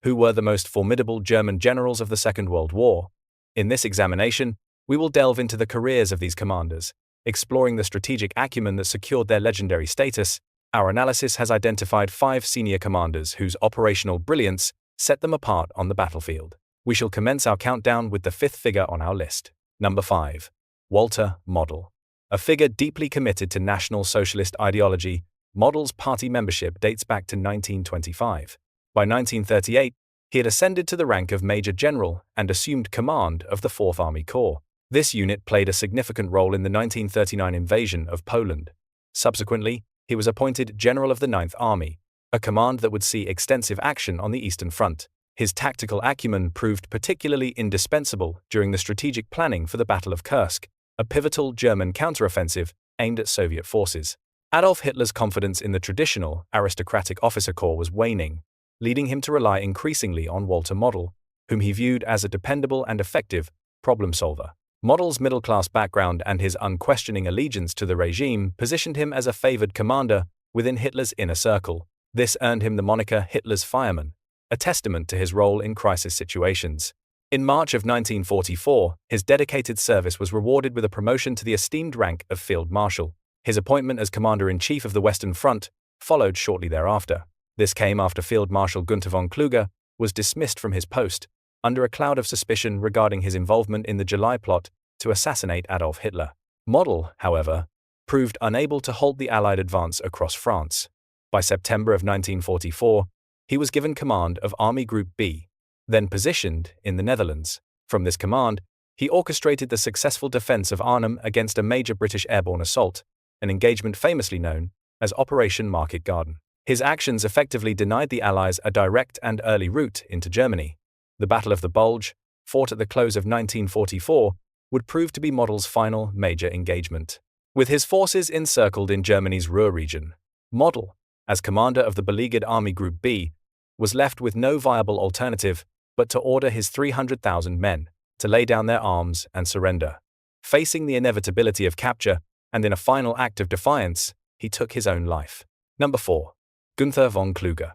Who were the most formidable German generals of the Second World War? In this examination, we will delve into the careers of these commanders, exploring the strategic acumen that secured their legendary status. Our analysis has identified 5 senior commanders whose operational brilliance set them apart on the battlefield. We shall commence our countdown with the 5th figure on our list. Number 5. Walter Model. A figure deeply committed to National Socialist ideology, Model's party membership dates back to 1925. By 1938, he had ascended to the rank of Major General and assumed command of the 4th Army Corps. This unit played a significant role in the 1939 invasion of Poland. Subsequently, he was appointed General of the 9th Army, a command that would see extensive action on the Eastern Front. His tactical acumen proved particularly indispensable during the strategic planning for the Battle of Kursk, a pivotal German counteroffensive aimed at Soviet forces. Adolf Hitler's confidence in the traditional, aristocratic officer corps was waning, leading him to rely increasingly on Walter Model, whom he viewed as a dependable and effective problem solver. Model's middle-class background and his unquestioning allegiance to the regime positioned him as a favored commander within Hitler's inner circle. This earned him the moniker Hitler's Fireman, a testament to his role in crisis situations. In March of 1944, his dedicated service was rewarded with a promotion to the esteemed rank of Field Marshal. His appointment as Commander-in-Chief of the Western Front followed shortly thereafter. This came after Field Marshal Gunther von Kluge was dismissed from his post, under a cloud of suspicion regarding his involvement in the July plot to assassinate Adolf Hitler. Model, however, proved unable to halt the Allied advance across France. By September of 1944, he was given command of Army Group B, then positioned in the Netherlands. From this command, he orchestrated the successful defense of Arnhem against a major British airborne assault, an engagement famously known as Operation Market Garden. His actions effectively denied the Allies a direct and early route into Germany. The Battle of the Bulge, fought at the close of 1944, would prove to be Model's final major engagement. With his forces encircled in Germany's Ruhr region, Model, as commander of the beleaguered Army Group B, was left with no viable alternative but to order his 300,000 men to lay down their arms and surrender. Facing the inevitability of capture, and in a final act of defiance, he took his own life. Number 4. Gunther von Kluge.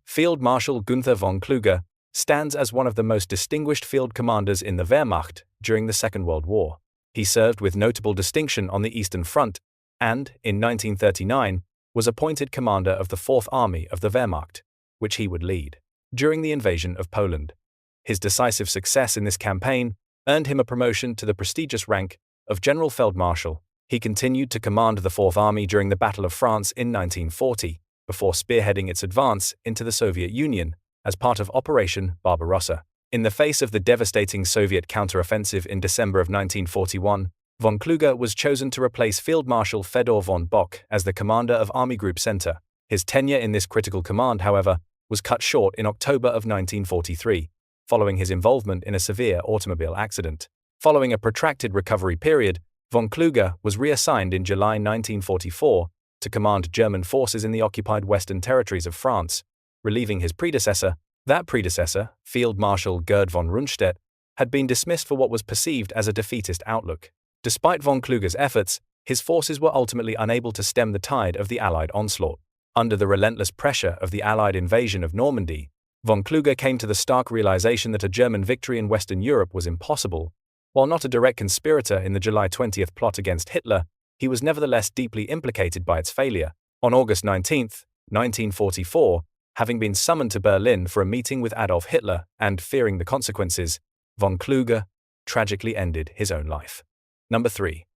Field Marshal Gunther von Kluge stands as one of the most distinguished field commanders in the Wehrmacht during the Second World War. He served with notable distinction on the Eastern Front and, in 1939, was appointed commander of the 4th Army of the Wehrmacht, which he would lead during the invasion of Poland. His decisive success in this campaign earned him a promotion to the prestigious rank of General Feldmarschall. He continued to command the 4th Army during the Battle of France in 1940, before spearheading its advance into the Soviet Union as part of Operation Barbarossa. In the face of the devastating Soviet counteroffensive in December of 1941, von Kluge was chosen to replace Field Marshal Fedor von Bock as the commander of Army Group Center. His tenure in this critical command, however, was cut short in October of 1943, following his involvement in a severe automobile accident. Following a protracted recovery period, von Kluge was reassigned in July 1944 to command German forces in the occupied western territories of France, relieving his predecessor. That predecessor, Field Marshal Gerd von Rundstedt, had been dismissed for what was perceived as a defeatist outlook. Despite von Kluge's efforts, his forces were ultimately unable to stem the tide of the Allied onslaught. Under the relentless pressure of the Allied invasion of Normandy, von Kluge came to the stark realization that a German victory in Western Europe was impossible. While not a direct conspirator in the July 20th plot against Hitler, he was nevertheless deeply implicated by its failure. On August 19, 1944, having been summoned to Berlin for a meeting with Adolf Hitler and fearing the consequences, von Kluge tragically ended his own life. Number 3.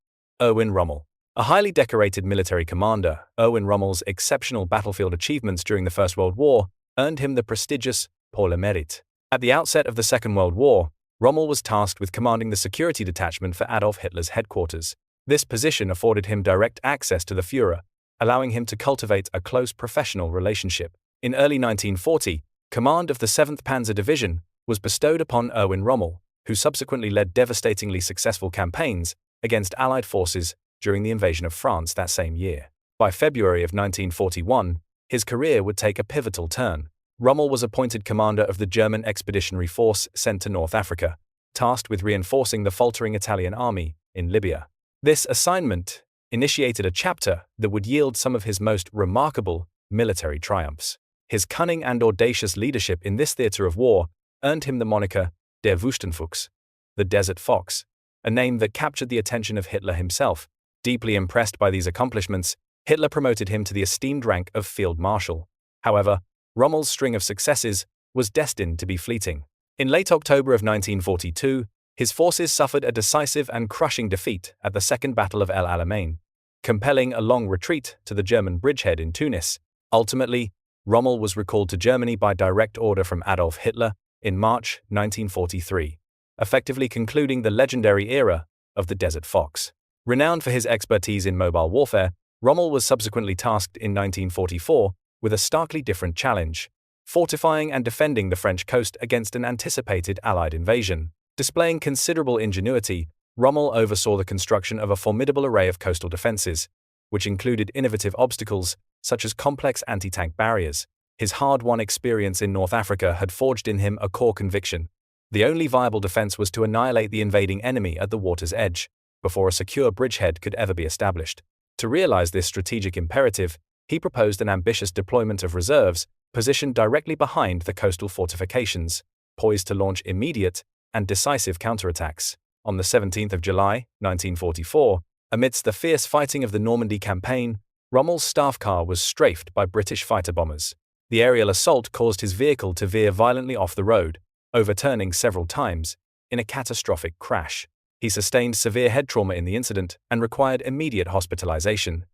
Erwin Rommel. A highly decorated military commander, Erwin Rommel's exceptional battlefield achievements during the First World War earned him the prestigious Pour le Mérite. At the outset of the Second World War, Rommel was tasked with commanding the security detachment for Adolf Hitler's headquarters. This position afforded him direct access to the Führer, allowing him to cultivate a close professional relationship. In early 1940, command of the 7th Panzer Division was bestowed upon Erwin Rommel, who subsequently led devastatingly successful campaigns against Allied forces during the invasion of France that same year. By February of 1941, his career would take a pivotal turn. Rommel was appointed commander of the German expeditionary force sent to North Africa, tasked with reinforcing the faltering Italian army in Libya. This assignment initiated a chapter that would yield some of his most remarkable military triumphs. His cunning and audacious leadership in this theater of war earned him the moniker Der Wüstenfuchs, the Desert Fox, a name that captured the attention of Hitler himself. Deeply impressed by these accomplishments, Hitler promoted him to the esteemed rank of Field Marshal. However, Rommel's string of successes was destined to be fleeting. In late October of 1942, his forces suffered a decisive and crushing defeat at the Second Battle of El Alamein, compelling a long retreat to the German bridgehead in Tunis. Ultimately, Rommel was recalled to Germany by direct order from Adolf Hitler in March 1943, effectively concluding the legendary era of the Desert Fox. Renowned for his expertise in mobile warfare, Rommel was subsequently tasked in 1944 with a starkly different challenge: fortifying and defending the French coast against an anticipated Allied invasion. Displaying considerable ingenuity, Rommel oversaw the construction of a formidable array of coastal defenses, which included innovative obstacles such as complex anti-tank barriers. His hard-won experience in North Africa had forged in him a core conviction: the only viable defense was to annihilate the invading enemy at the water's edge, before a secure bridgehead could ever be established. To realize this strategic imperative, he proposed an ambitious deployment of reserves positioned directly behind the coastal fortifications, poised to launch immediate and decisive counterattacks. On the 17th of July, 1944, amidst the fierce fighting of the Normandy campaign, Rommel's staff car was strafed by British fighter bombers. The aerial assault caused his vehicle to veer violently off the road, overturning several times, in a catastrophic crash. He sustained severe head trauma in the incident and required immediate hospitalization.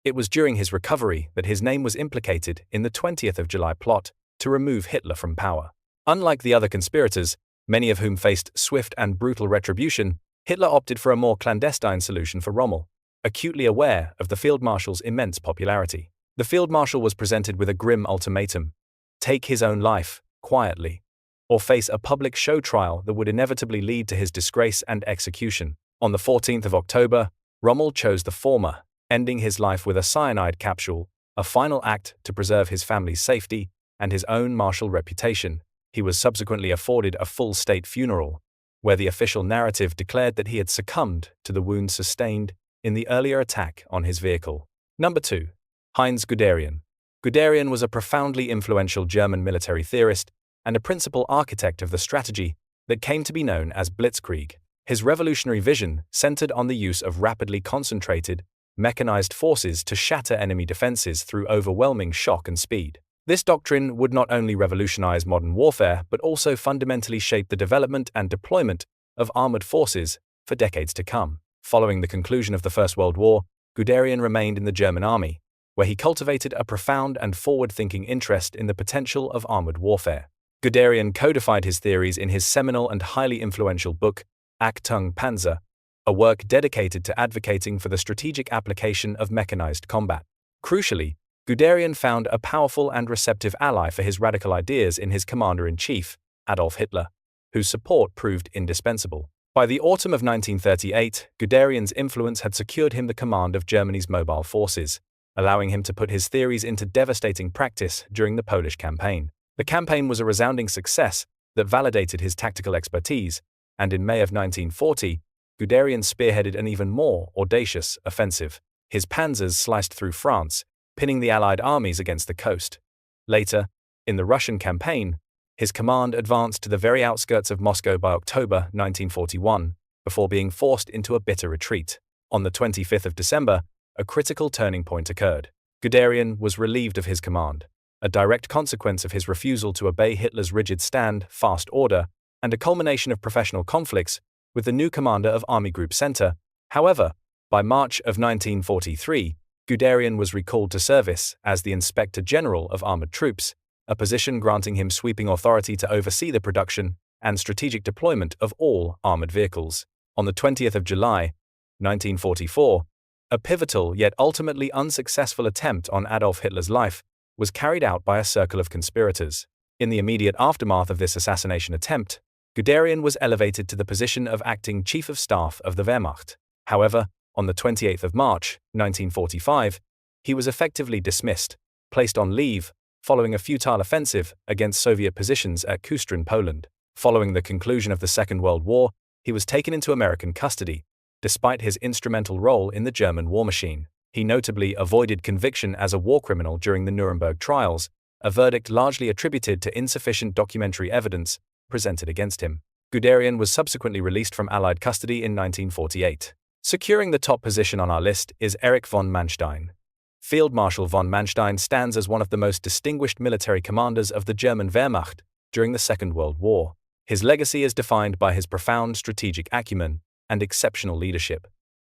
It was during his recovery that his name was implicated in the 20th of July plot to remove Hitler from power. Unlike the other conspirators, many of whom faced swift and brutal retribution, Hitler opted for a more clandestine solution for Rommel. Acutely aware of the Field Marshal's immense popularity, the Field Marshal was presented with a grim ultimatum: take his own life, quietly, or face a public show trial that would inevitably lead to his disgrace and execution. On the 14th of October, Rommel chose the former, ending his life with a cyanide capsule, a final act to preserve his family's safety and his own martial reputation. He was subsequently afforded a full state funeral, where the official narrative declared that he had succumbed to the wounds sustained in the earlier attack on his vehicle. Number 2. Heinz Guderian. Guderian was a profoundly influential German military theorist and a principal architect of the strategy that came to be known as Blitzkrieg. His revolutionary vision centered on the use of rapidly concentrated, mechanized forces to shatter enemy defenses through overwhelming shock and speed. This doctrine would not only revolutionize modern warfare but also fundamentally shape the development and deployment of armored forces for decades to come. Following the conclusion of the First World War, Guderian remained in the German army, where he cultivated a profound and forward-thinking interest in the potential of armored warfare. Guderian codified his theories in his seminal and highly influential book, Achtung Panzer, a work dedicated to advocating for the strategic application of mechanized combat. Crucially, Guderian found a powerful and receptive ally for his radical ideas in his commander-in-chief, Adolf Hitler, whose support proved indispensable. By the autumn of 1938, Guderian's influence had secured him the command of Germany's mobile forces, allowing him to put his theories into devastating practice during the Polish campaign. The campaign was a resounding success that validated his tactical expertise, and in May of 1940, Guderian spearheaded an even more audacious offensive. His panzers sliced through France, pinning the Allied armies against the coast. Later, in the Russian campaign, his command advanced to the very outskirts of Moscow by October 1941, before being forced into a bitter retreat. On the 25th of December, a critical turning point occurred. Guderian was relieved of his command, a direct consequence of his refusal to obey Hitler's rigid stand, fast order, and a culmination of professional conflicts with the new commander of Army Group Center. However, by March of 1943, Guderian was recalled to service as the Inspector General of Armored Troops, a position granting him sweeping authority to oversee the production and strategic deployment of all armored vehicles. On the 20th of July, 1944, a pivotal yet ultimately unsuccessful attempt on Adolf Hitler's life was carried out by a circle of conspirators. In the immediate aftermath of this assassination attempt, Guderian was elevated to the position of acting Chief of Staff of the Wehrmacht. However, on the 28th of March, 1945, he was effectively dismissed, placed on leave, following a futile offensive against Soviet positions at Kustrin, Poland. Following the conclusion of the Second World War, he was taken into American custody. Despite his instrumental role in the German war machine, he notably avoided conviction as a war criminal during the Nuremberg trials, a verdict largely attributed to insufficient documentary evidence presented against him. Guderian was subsequently released from Allied custody in 1948. Securing the top position on our list is Erich von Manstein. Field Marshal von Manstein stands as one of the most distinguished military commanders of the German Wehrmacht during the Second World War. His legacy is defined by his profound strategic acumen and exceptional leadership,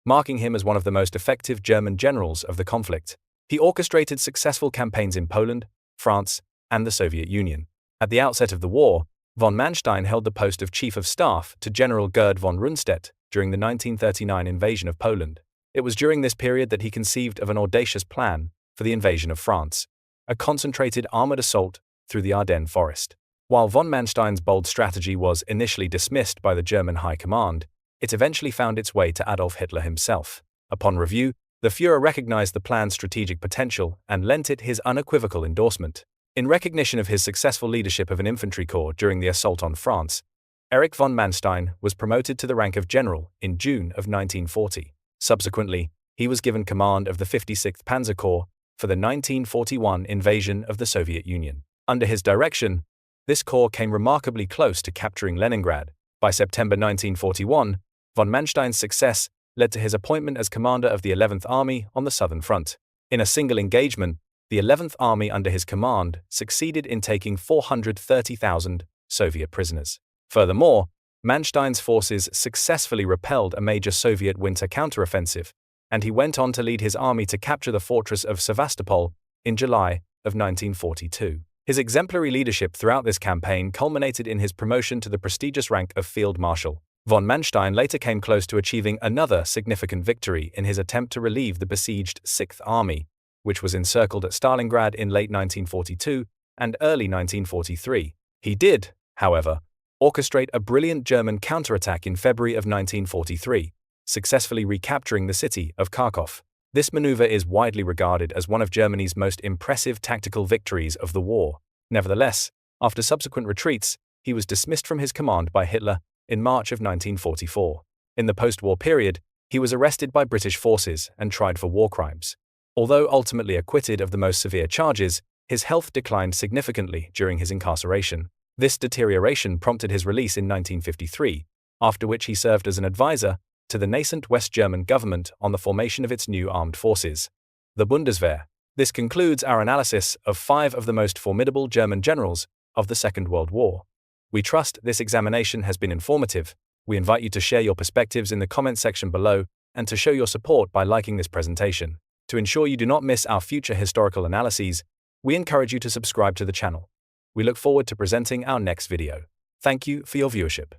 marking him as one of the most effective German generals of the conflict. He orchestrated successful campaigns in Poland, France, and the Soviet Union. At the outset of the war, von Manstein held the post of Chief of Staff to General Gerd von Rundstedt during the 1939 invasion of Poland. It was during this period that he conceived of an audacious plan for the invasion of France, a concentrated armored assault through the Ardennes forest. While von Manstein's bold strategy was initially dismissed by the German High Command, it eventually found its way to Adolf Hitler himself. Upon review, the Führer recognized the plan's strategic potential and lent it his unequivocal endorsement. In recognition of his successful leadership of an infantry corps during the assault on France, Erich von Manstein was promoted to the rank of general in June of 1940. Subsequently, he was given command of the 56th Panzer Corps for the 1941 invasion of the Soviet Union. Under his direction, this corps came remarkably close to capturing Leningrad. By September 1941, von Manstein's success led to his appointment as commander of the 11th Army on the Southern Front. In a single engagement, the 11th Army under his command succeeded in taking 430,000 Soviet prisoners. Furthermore, Manstein's forces successfully repelled a major Soviet winter counteroffensive, and he went on to lead his army to capture the fortress of Sevastopol in July of 1942. His exemplary leadership throughout this campaign culminated in his promotion to the prestigious rank of Field Marshal. Von Manstein later came close to achieving another significant victory in his attempt to relieve the besieged 6th Army, which was encircled at Stalingrad in late 1942 and early 1943. He did, however, orchestrate a brilliant German counterattack in February of 1943, successfully recapturing the city of Kharkov. This maneuver is widely regarded as one of Germany's most impressive tactical victories of the war. Nevertheless, after subsequent retreats, he was dismissed from his command by Hitler in March of 1944. In the post-war period, he was arrested by British forces and tried for war crimes. Although ultimately acquitted of the most severe charges, his health declined significantly during his incarceration. This deterioration prompted his release in 1953, after which he served as an advisor to the nascent West German government on the formation of its new armed forces, the Bundeswehr. This concludes our analysis of 5 of the most formidable German generals of the Second World War. We trust this examination has been informative. We invite you to share your perspectives in the comment section below and to show your support by liking this presentation. To ensure you do not miss our future historical analyses, we encourage you to subscribe to the channel. We look forward to presenting our next video. Thank you for your viewership.